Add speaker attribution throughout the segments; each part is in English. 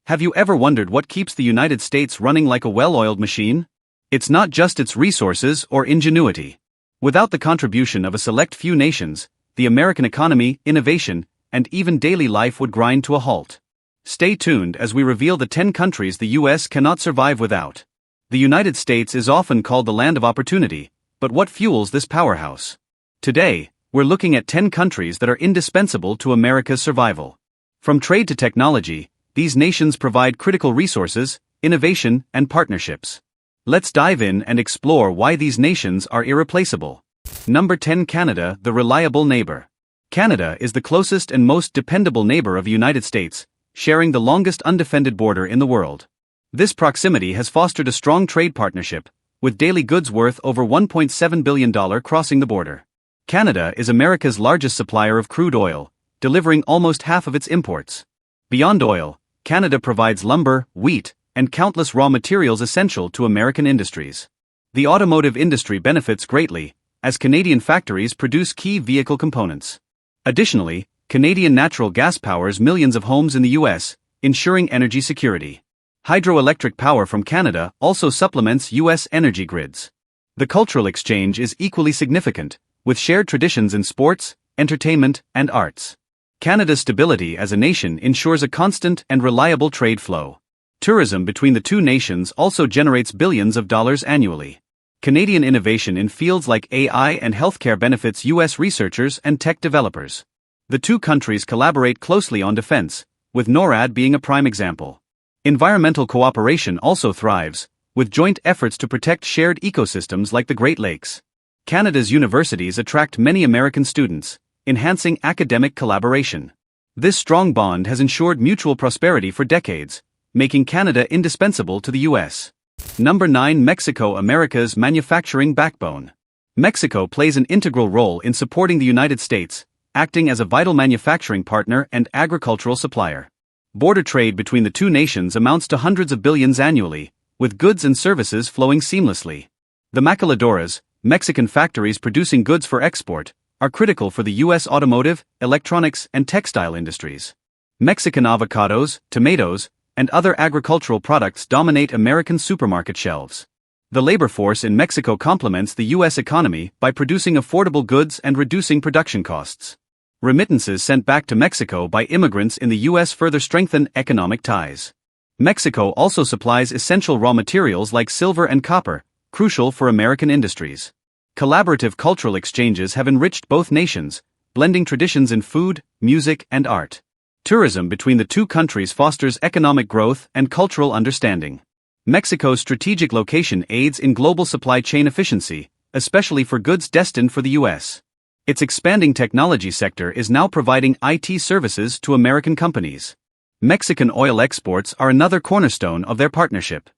Speaker 1: Have you ever wondered what keeps the United States running like a well-oiled machine? It's not just its resources or ingenuity. Without the contribution of a select few nations, the American economy, innovation, and even daily life would grind to a halt. Stay tuned as we reveal the 10 countries the US cannot survive without. The United States is often called the land of opportunity, but what fuels this powerhouse? Today, we're looking at 10 countries that are indispensable to America's survival. From trade to technology, these nations provide critical resources, innovation, and partnerships. Let's dive in and explore why these nations are irreplaceable. Number 10. Canada, the reliable neighbor. Canada is the closest and most dependable neighbor of the United States, sharing the longest undefended border in the world. This proximity has fostered a strong trade partnership, with daily goods worth over $1.7 billion crossing the border. Canada is America's largest supplier of crude oil, delivering almost half of its imports. Beyond oil, Canada provides lumber, wheat, and countless raw materials essential to American industries. The automotive industry benefits greatly, as Canadian factories produce key vehicle components. Additionally, Canadian natural gas powers millions of homes in the US, ensuring energy security. Hydroelectric power from Canada also supplements US energy grids. The cultural exchange is equally significant, with shared traditions in sports, entertainment, and arts. Canada's stability as a nation ensures a constant and reliable trade flow. Tourism between the two nations also generates billions of dollars annually. Canadian innovation in fields like AI and healthcare benefits US researchers and tech developers. The two countries collaborate closely on defense, with NORAD being a prime example. Environmental cooperation also thrives, with joint efforts to protect shared ecosystems like the Great Lakes. Canada's universities attract many American students, enhancing academic collaboration. This strong bond has ensured mutual prosperity for decades, making Canada indispensable to the US. Number 9. Mexico, America's manufacturing backbone. Mexico plays an integral role in supporting the United States, acting as a vital manufacturing partner and agricultural supplier. Border trade between the two nations amounts to hundreds of billions annually, with goods and services flowing seamlessly. The maquiladoras, Mexican factories producing goods for export, are critical for the U.S. automotive, electronics, and textile industries. Mexican avocados, tomatoes, and other agricultural products dominate American supermarket shelves. The labor force in Mexico complements the U.S. economy by producing affordable goods and reducing production costs. Remittances sent back to Mexico by immigrants in the U.S. further strengthen economic ties. Mexico also supplies essential raw materials like silver and copper, crucial for American industries. Collaborative cultural exchanges have enriched both nations, blending traditions in food, music, and art. Tourism between the two countries fosters economic growth and cultural understanding. Mexico's strategic location aids in global supply chain efficiency, especially for goods destined for the U.S. Its expanding technology sector is now providing IT services to American companies. Mexican oil exports are another cornerstone of their partnership.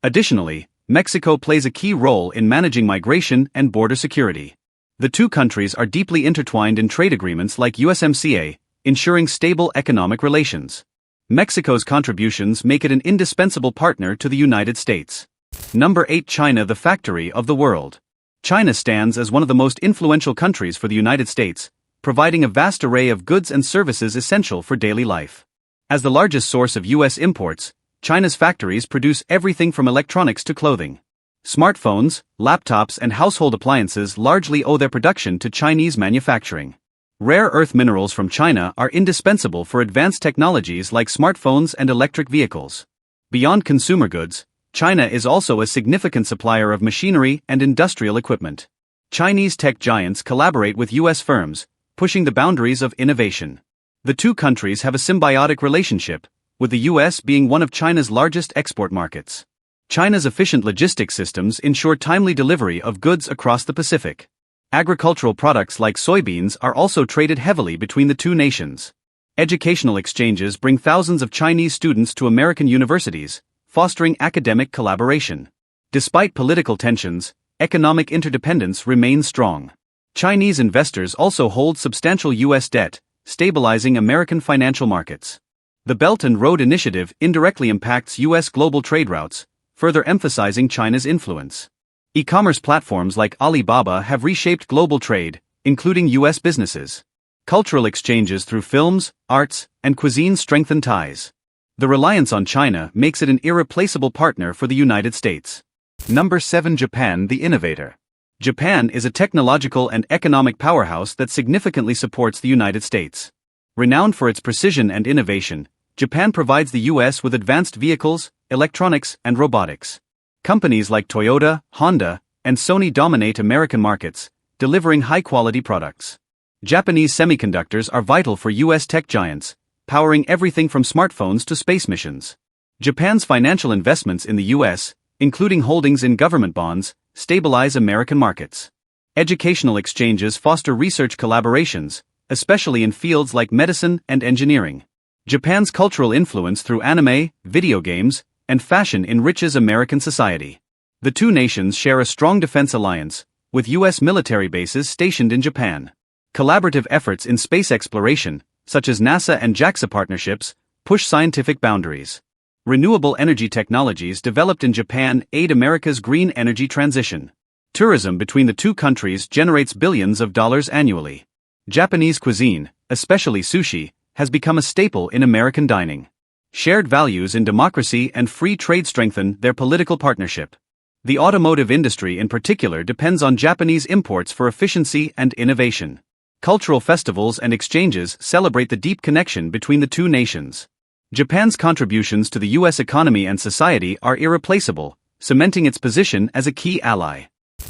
Speaker 1: Additionally, Mexico plays a key role in managing migration and border security. The two countries are deeply intertwined in trade agreements like USMCA, ensuring stable economic relations. Mexico's contributions make it an indispensable partner to the United States. Number 8. China, the factory of the world. China stands as one of the most influential countries for the United States, providing a vast array of goods and services essential for daily life. As the largest source of U.S. imports, China's factories produce everything from electronics to clothing. Smartphones, laptops, and household appliances largely owe their production to Chinese manufacturing. Rare earth minerals from China are indispensable for advanced technologies like smartphones and electric vehicles. Beyond consumer goods, China is also a significant supplier of machinery and industrial equipment. Chinese tech giants collaborate with U.S. firms, pushing the boundaries of innovation. The two countries have a symbiotic relationship, with the U.S. being one of China's largest export markets. China's efficient logistics systems ensure timely delivery of goods across the Pacific. Agricultural products like soybeans are also traded heavily between the two nations. Educational exchanges bring thousands of Chinese students to American universities, fostering academic collaboration. Despite political tensions, economic interdependence remains strong. Chinese investors also hold substantial U.S. debt, stabilizing American financial markets. The Belt and Road Initiative indirectly impacts U.S. global trade routes, further emphasizing China's influence. E-commerce platforms like Alibaba have reshaped global trade, including U.S. businesses. Cultural exchanges through films, arts, and cuisine strengthen ties. The reliance on China makes it an irreplaceable partner for the United States. Number 7. Japan, the innovator. Japan is a technological and economic powerhouse that significantly supports the United States. Renowned for its precision and innovation, Japan provides the U.S. with advanced vehicles, electronics, and robotics. Companies like Toyota, Honda, and Sony dominate American markets, delivering high-quality products. Japanese semiconductors are vital for U.S. tech giants, powering everything from smartphones to space missions. Japan's financial investments in the U.S., including holdings in government bonds, stabilize American markets. Educational exchanges foster research collaborations, especially in fields like medicine and engineering. Japan's cultural influence through anime, video games, and fashion enriches American society. The two nations share a strong defense alliance, with U.S. military bases stationed in Japan. Collaborative efforts in space exploration, such as NASA and JAXA partnerships, push scientific boundaries. Renewable energy technologies developed in Japan aid America's green energy transition. Tourism between the two countries generates billions of dollars annually. Japanese cuisine, especially sushi, has become a staple in American dining. Shared values in democracy and free trade strengthen their political partnership. The automotive industry in particular depends on Japanese imports for efficiency and innovation. Cultural festivals and exchanges celebrate the deep connection between the two nations. Japan's contributions to the U.S. economy and society are irreplaceable, cementing its position as a key ally.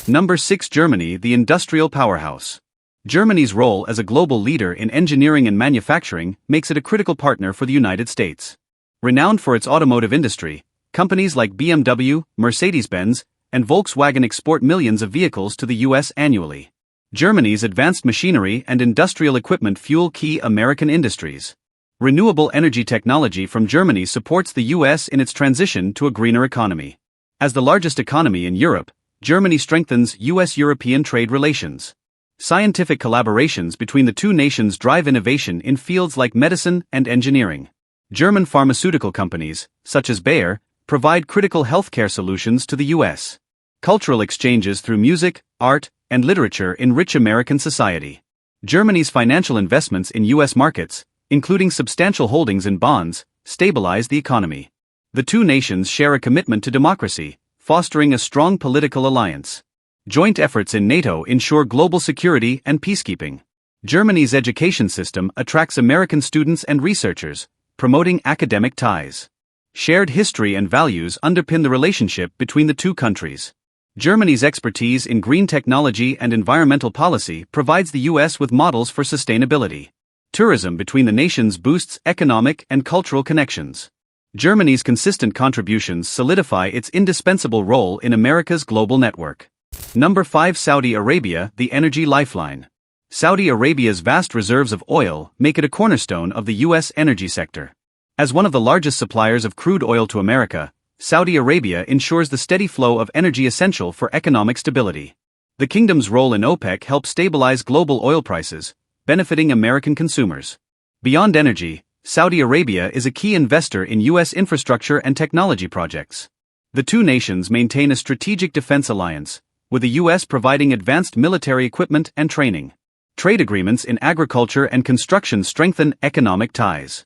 Speaker 1: Number 6. Germany, the industrial powerhouse. Germany's role as a global leader in engineering and manufacturing makes it a critical partner for the United States. Renowned for its automotive industry, companies like BMW, Mercedes-Benz, and Volkswagen export millions of vehicles to the U.S. annually. Germany's advanced machinery and industrial equipment fuel key American industries. Renewable energy technology from Germany supports the U.S. in its transition to a greener economy. As the largest economy in Europe, Germany strengthens U.S.-European trade relations. Scientific collaborations between the two nations drive innovation in fields like medicine and engineering. German pharmaceutical companies, such as Bayer, provide critical healthcare solutions to the U.S. Cultural exchanges through music, art, and literature enrich American society. Germany's financial investments in U.S. markets, including substantial holdings in bonds, stabilize the economy. The two nations share a commitment to democracy, fostering a strong political alliance. Joint efforts in NATO ensure global security and peacekeeping. Germany's education system attracts American students and researchers, promoting academic ties. Shared history and values underpin the relationship between the two countries. Germany's expertise in green technology and environmental policy provides the U.S. with models for sustainability. Tourism between the nations boosts economic and cultural connections. Germany's consistent contributions solidify its indispensable role in America's global network. Number 5. Saudi Arabia, the energy lifeline. Saudi Arabia's vast reserves of oil make it a cornerstone of the U.S. energy sector. As one of the largest suppliers of crude oil to America, Saudi Arabia ensures the steady flow of energy essential for economic stability. The kingdom's role in OPEC helps stabilize global oil prices, benefiting American consumers. Beyond energy, Saudi Arabia is a key investor in U.S. infrastructure and technology projects. The two nations maintain a strategic defense alliance, with the U.S. providing advanced military equipment and training. Trade agreements in agriculture and construction strengthen economic ties.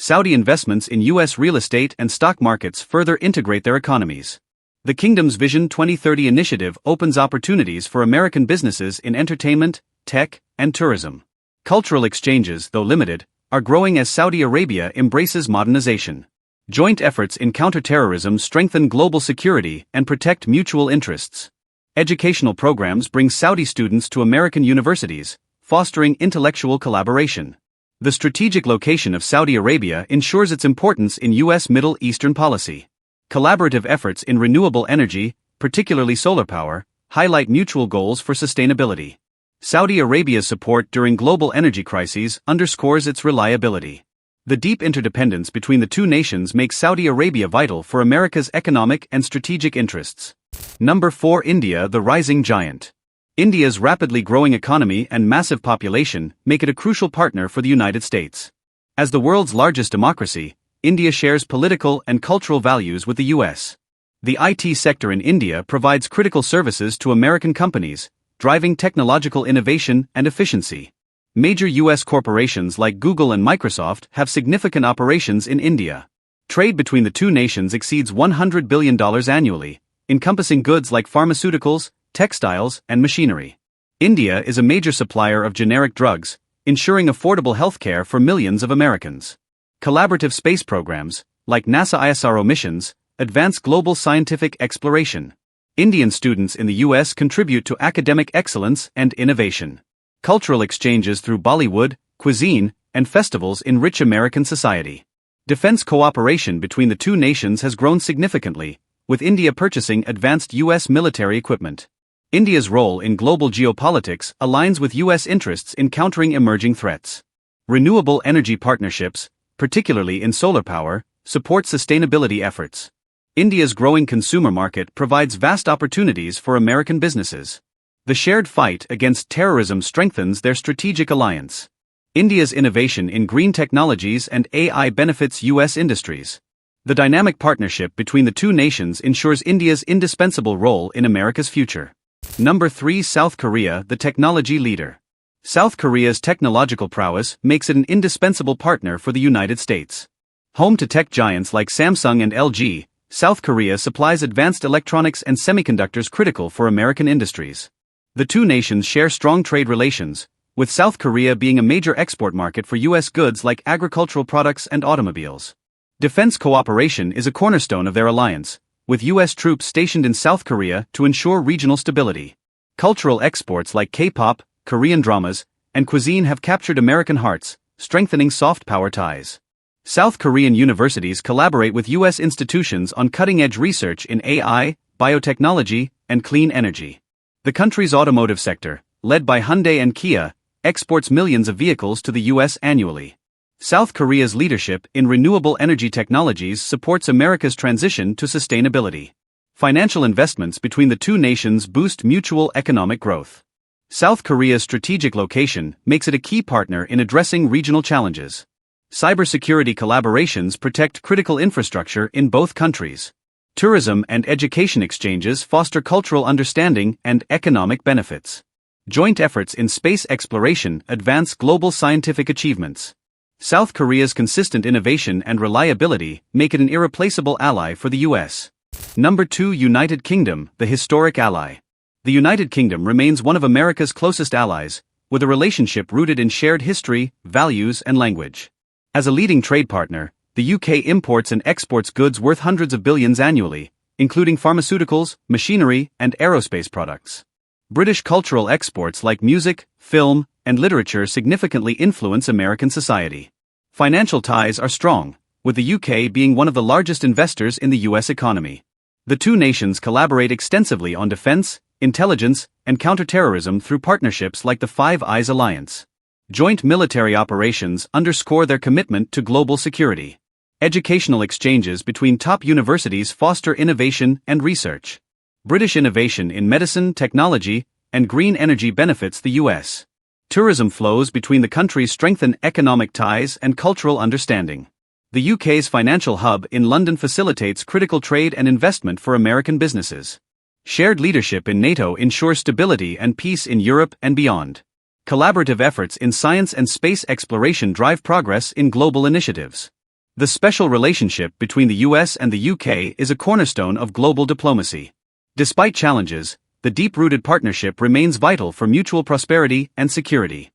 Speaker 1: Saudi investments in U.S. real estate and stock markets further integrate their economies. The kingdom's Vision 2030 initiative opens opportunities for American businesses in entertainment, tech, and tourism. Cultural exchanges, though limited, are growing as Saudi Arabia embraces modernization. Joint efforts in counterterrorism strengthen global security and protect mutual interests. Educational programs bring Saudi students to American universities, fostering intellectual collaboration. The strategic location of Saudi Arabia ensures its importance in U.S. Middle Eastern policy. Collaborative efforts in renewable energy, particularly solar power, highlight mutual goals for sustainability. Saudi Arabia's support during global energy crises underscores its reliability. The deep interdependence between the two nations makes Saudi Arabia vital for America's economic and strategic interests. Number 4. India, the rising giant. India's rapidly growing economy and massive population make it a crucial partner for the United States. As the world's largest democracy, India shares political and cultural values with the U.S. The IT sector in India provides critical services to American companies, driving technological innovation and efficiency. Major U.S. corporations like Google and Microsoft have significant operations in India. Trade between the two nations exceeds $100 billion annually, encompassing goods like pharmaceuticals, textiles, and machinery. India is a major supplier of generic drugs, ensuring affordable healthcare for millions of Americans. Collaborative space programs, like NASA ISRO missions, advance global scientific exploration. Indian students in the US contribute to academic excellence and innovation. Cultural exchanges through Bollywood, cuisine, and festivals enrich American society. Defense cooperation between the two nations has grown significantly, with India purchasing advanced US military equipment. India's role in global geopolitics aligns with US interests in countering emerging threats. Renewable energy partnerships, particularly in solar power, support sustainability efforts. India's growing consumer market provides vast opportunities for American businesses. The shared fight against terrorism strengthens their strategic alliance. India's innovation in green technologies and AI benefits US industries. The dynamic partnership between the two nations ensures India's indispensable role in America's future. Number 3. South Korea, the technology leader. South Korea's technological prowess makes it an indispensable partner for the United States. Home to tech giants like Samsung and LG, South Korea supplies advanced electronics and semiconductors critical for American industries. The two nations share strong trade relations, with South Korea being a major export market for U.S. goods like agricultural products and automobiles. Defense cooperation is a cornerstone of their alliance, with U.S. troops stationed in South Korea to ensure regional stability. Cultural exports like K-pop, Korean dramas, and cuisine have captured American hearts, strengthening soft power ties. South Korean universities collaborate with U.S. institutions on cutting-edge research in AI, biotechnology, and clean energy. The country's automotive sector, led by Hyundai and Kia, exports millions of vehicles to the U.S. annually. South Korea's leadership in renewable energy technologies supports America's transition to sustainability. Financial investments between the two nations boost mutual economic growth. South Korea's strategic location makes it a key partner in addressing regional challenges. Cybersecurity collaborations protect critical infrastructure in both countries. Tourism and education exchanges foster cultural understanding and economic benefits. Joint efforts in space exploration advance global scientific achievements. South Korea's consistent innovation and reliability make it an irreplaceable ally for the U.S. Number 2. United Kingdom, the historic ally. The United Kingdom remains one of America's closest allies, with a relationship rooted in shared history, values, and language. As a leading trade partner, the UK imports and exports goods worth hundreds of billions annually, including pharmaceuticals, machinery, and aerospace products. British cultural exports like music, film, and literature significantly influence American society. Financial ties are strong, with the UK being one of the largest investors in the US economy. The two nations collaborate extensively on defense, intelligence, and counterterrorism through partnerships like the Five Eyes Alliance. Joint military operations underscore their commitment to global security. Educational exchanges between top universities foster innovation and research. British innovation in medicine, technology, and green energy benefits the U.S. Tourism flows between the countries strengthen economic ties and cultural understanding. The UK's financial hub in London facilitates critical trade and investment for American businesses. Shared leadership in NATO ensures stability and peace in Europe and beyond. Collaborative efforts in science and space exploration drive progress in global initiatives. The special relationship between the US and the UK is a cornerstone of global diplomacy. Despite challenges, the deep-rooted partnership remains vital for mutual prosperity and security.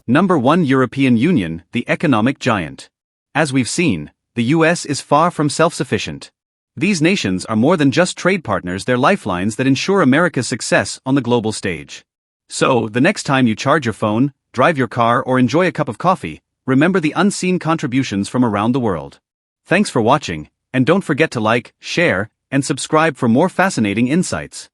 Speaker 1: Number 1. European Union, the economic giant. As we've seen, the US is far from self-sufficient. These nations are more than just trade partners, they're lifelines that ensure America's success on the global stage. So, the next time you charge your phone, drive your car, or enjoy a cup of coffee, remember the unseen contributions from around the world. Thanks for watching, and don't forget to like, share, and subscribe for more fascinating insights.